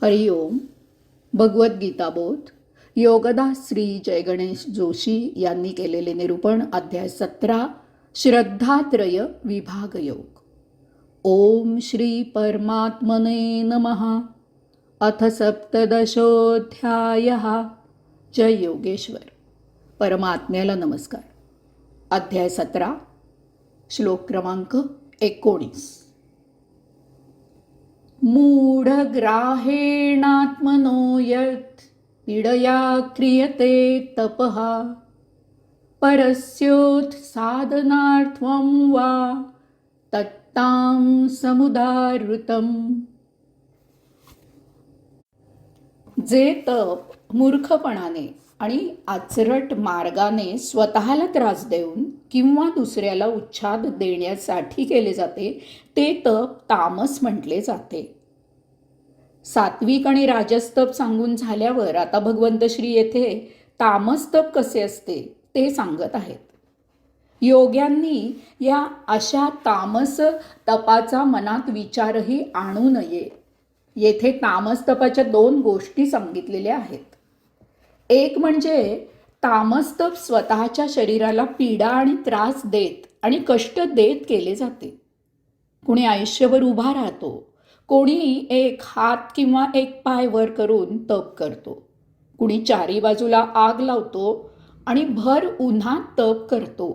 हरिओम. भगवद्गीता बोध योगदास श्री जयगणेश जोशी यांनी केलेले निरूपण. अध्याय 17. श्रद्धात्रय विभाग योग. ओम श्री परमात्मने नमः. अथ सप्तदशोऽध्यायः. जय योगेश्वर. परमात्म्याला नमस्कार. अध्याय 17. श्लोक क्रमांक 19. मूढग्राहेणात्मनो यत् पीडया क्रियते तपः परस्योत्साधनार्थं वा तत्तां समुदाहृतम्. जे तप मूर्खपणाने आणि आचरट मार्गाने स्वतःला त्रास देऊन किंवा दुसऱ्याला उच्छाद देण्यासाठी केले जाते ते तप तामस म्हटले जाते. सात्विक आणि राजस तप सांगून झाल्यावर आता भगवंत श्री येथे तामस तप कसे असते ते सांगत आहेत. योग्यांनी या अशा तामस तपाचा मनात विचारही आणू नये. येथे तामस तपाच्या 2 गोष्टी सांगितलेल्या आहेत. एक म्हणजे तामस तप स्वतःच्या शरीराला पीडा आणि त्रास देत आणि कष्ट देत केले जाते. कुणी आयुष्यभर उभा राहतो, कोणी एक हात किंवा एक पाय वर करून तप करतो, कुणी चारी बाजूला आग लावतो आणि भर उन्हात तप करतो,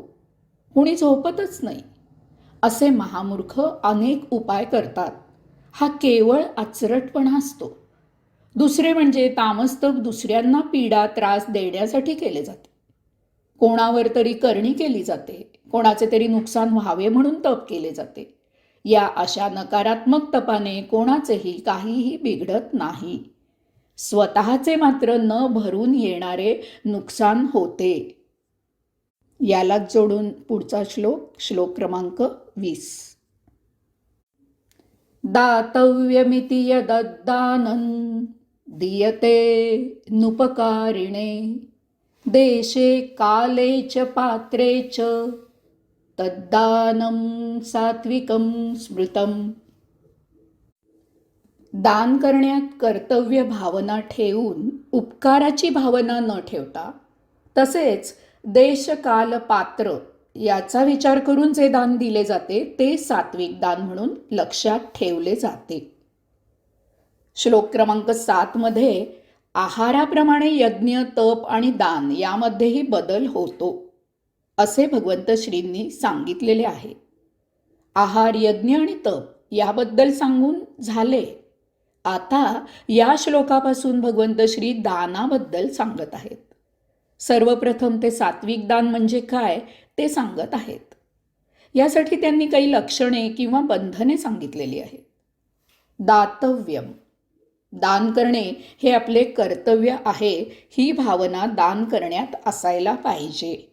कुणी झोपतच नाही. असे महामूर्ख अनेक उपाय करतात. हा केवळ आचरटपणा असतो. दुसरे म्हणजे तामस्तप दुसऱ्यांना पीडा त्रास देण्यासाठी केले जाते. कोणावर तरी करणी केली जाते, कोणाचे तरी नुकसान व्हावे म्हणून तप केले जाते. या अशा नकारात्मक तपाने कोणाचेही काहीही बिघडत नाही. स्वतःचे मात्र न भरून येणारे नुकसान होते. यालाच जोडून पुढचा श्लोक क्रमांक 20. दातव्यमिति यददानं दीयते नुपकारिणे देशे काले च पात्रे च तद्दानं सात्विकं स्मृतम्. दान करण्यात कर्तव्य भावना ठेवून उपकाराची भावना न ठेवता, तसेच देश काल पात्र याचा विचार करून जे दान दिले जाते ते सात्विक दान म्हणून लक्षात ठेवले जाते. श्लोक क्रमांक 7 मध्ये आहाराप्रमाणे यज्ञ तप आणि दान यामध्येही बदल होतो असे भगवंत श्रींनी सांगितलेले आहे. आहार, यज्ञ आणि तप याबद्दल सांगून झाले. आता या श्लोकापासून भगवंत श्री दानाबद्दल सांगत आहेत. सर्वप्रथम ते सात्विक दान म्हणजे काय ते सांगत आहेत. यासाठी त्यांनी काही लक्षणे किंवा बंधने सांगितलेली आहेत. दातव्यम, दान करणे हे आपले कर्तव्य आहे ही भावना दान करण्यात असायला पाहिजे.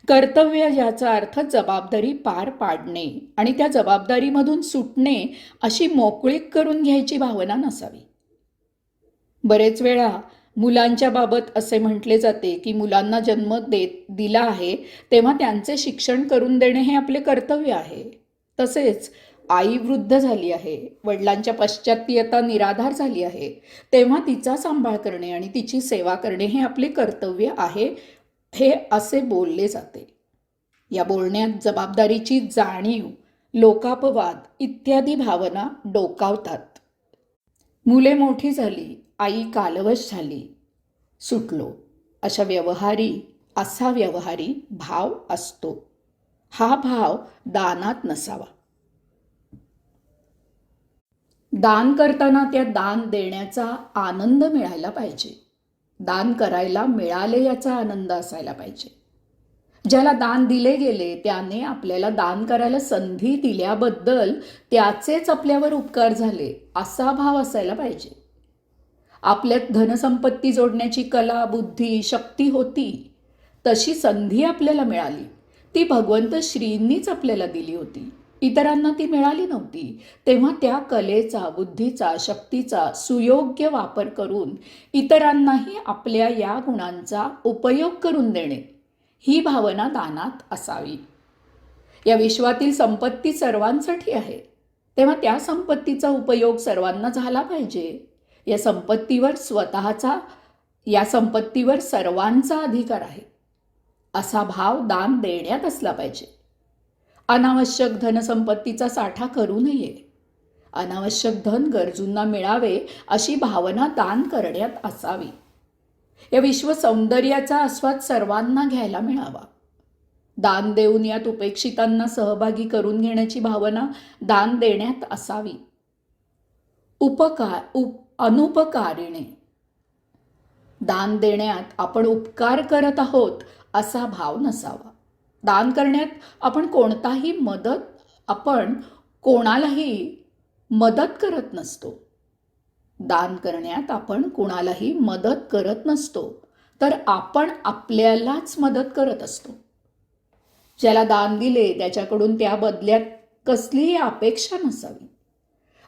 कर्तव्य याचा अर्थ जबाबदारी पार पाडणे आणि त्या जबाबदारीमधून सुटणे अशी मोकळीक करून घ्यायची भावना नसावी. बरेच वेळा मुलांच्या बाबत असे म्हटले जाते की मुलांना जन्म दिला आहे तेव्हा त्यांचे शिक्षण करून देणे हे आपले कर्तव्य आहे. तसेच आई वृद्ध झाली आहे, वडिलांच्या पश्चात ती आता निराधार झाली आहे, तेव्हा तिचा सांभाळ करणे आणि तिची सेवा करणे हे आपले कर्तव्य आहे हे असे बोलले जाते. या बोलण्यात जबाबदारीची जाणीव, लोकापवाद इत्यादी भावना डोकावतात. मुले मोठी झाली, आई कालवश झाली, सुटलो, असा व्यवहारी भाव असतो. हा भाव दानात नसावा. दान करताना त्या दान देण्याचा आनंद मिळायला पाहिजे. दान करायला मिळाले याचा आनंद असायला पाहिजे. ज्याला दान दिले गेले त्याने आपल्याला दान करायला संधी दिल्याबद्दल त्याचेच आपल्यावर उपकार झाले असा भाव असायला पाहिजे. आपल्यात धनसंपत्ती जोडण्याची कला, बुद्धी, शक्ती होती, तशी संधी आपल्याला मिळाली. ती भगवंत श्रींनीच आपल्याला दिली होती, इतरांना ती मिळाली नव्हती. तेव्हा त्या कलेचा, बुद्धीचा, शक्तीचा सुयोग्य वापर करून इतरांनाही आपल्या या गुणांचा उपयोग करून देणे ही भावना दानात असावी. या विश्वातील संपत्ती सर्वांसाठी आहे, तेव्हा त्या संपत्तीचा उपयोग सर्वांना झाला पाहिजे. या संपत्तीवर सर्वांचा अधिकार आहे असा भाव दान देण्यात असला पाहिजे. अनावश्यक धनसंपत्तीचा साठा करू नये. अनावश्यक धन गरजूंना मिळावे अशी भावना दान करण्यात असावी. या विश्व सौंदर्याचा आस्वाद सर्वांना घ्यायला मिळावा. दान देऊन यात उपेक्षितांना सहभागी करून घेण्याची भावना दान देण्यात असावी. अनुपकारिणे, दान देण्यात आपण उपकार करत आहोत असा भाव नसावा. दान करण्यात आपण कोणालाही मदत करत नसतो. दान करण्यात आपण कोणालाही मदत करत नसतो, तर आपण आपल्यालाच मदत करत असतो. ज्याला दान दिले त्याच्याकडून त्या बदल्यात कसलीही अपेक्षा नसावी.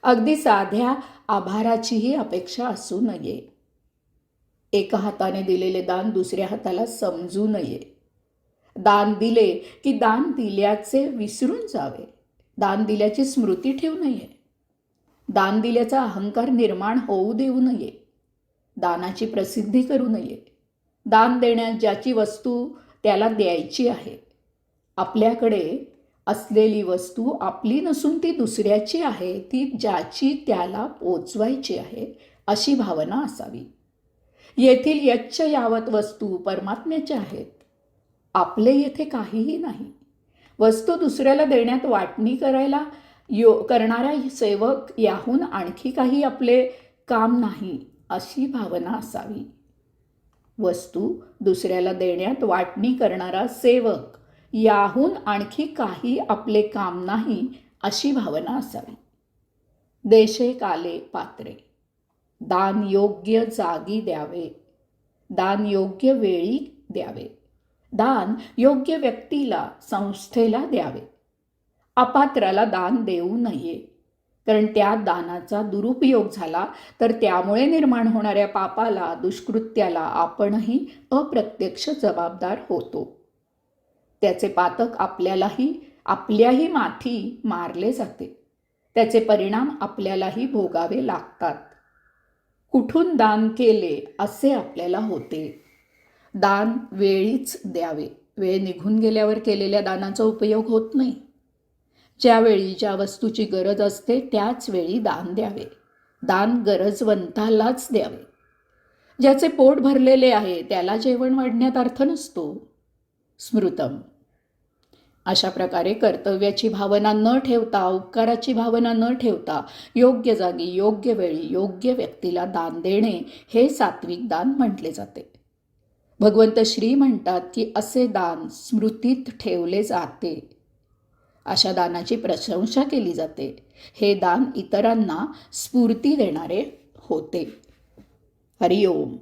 अगदी साध्या आभाराचीही अपेक्षा असू नये. एका हाताने दिलेले दान दुसऱ्या हाताला समजू नये. दान दिले की दान दिल्याचे विसरून जावे. दान दिल्याची स्मृती ठेवू नये. दान दिल्याचा अहंकार निर्माण होऊ देऊ नये. दानाची प्रसिद्धी करू नये. दान देण्यात ज्याची वस्तू त्याला द्यायची आहे. आपल्याकडे असलेली वस्तू आपली नसून ती दुसऱ्याची आहे, ती ज्याची त्याला पोचवायची आहे अशी भावना असावी. येथील यच्च यावत वस्तू परमात्म्याच्या आहेत. आपले येथे काहीही नाही. वस्तू दुसऱ्याला देण्यात वाटणी करणारा सेवक याहून आणखी काही आपले काम नाही अशी भावना असावी. वस्तू दुसऱ्याला देण्यात वाटणी करणारा सेवक याहून आणखी काही आपले काम नाही अशी भावना असावी. देशे काले पात्रे, दान योग्य जागी द्यावे. दान योग्य वेळी द्यावे. दान योग्य व्यक्तीला, संस्थेला द्यावे. अपात्राला दान देऊ नये, कारण त्या दानाचा दुरुपयोग झाला तर त्यामुळे निर्माण होणाऱ्या पापाला, दुष्कृत्याला आपणही अप्रत्यक्ष जबाबदार होतो. त्याचे पातक आपल्याही माथी मारले जाते. त्याचे परिणाम आपल्यालाही भोगावे लागतात. कुठून दान केले असे आपल्याला होते. दान वेळीच द्यावे. वेळ निघून गेल्यावर केलेल्या दानाचा उपयोग होत नाही. ज्यावेळी ज्या वस्तूची गरज असते त्याच वेळी दान द्यावे. दान गरजवंतालाच द्यावे. ज्याचे पोट भरलेले आहे त्याला जेवण वाढण्यात अर्थ नसतो. स्मृतम. अशा प्रकारे कर्तव्याची भावना न ठेवता, उपकाराची भावना न ठेवता योग्य जागी, योग्य वेळी, योग्य व्यक्तीला दान देणे हे सात्विक दान म्हटले जाते. भगवंत श्री म्हणतात की असे दान स्मृतीत ठेवले जाते. अशा दानाची प्रशंसा केली जाते. हे दान इतरांना स्फूर्ती देणारे होते. हरिओम.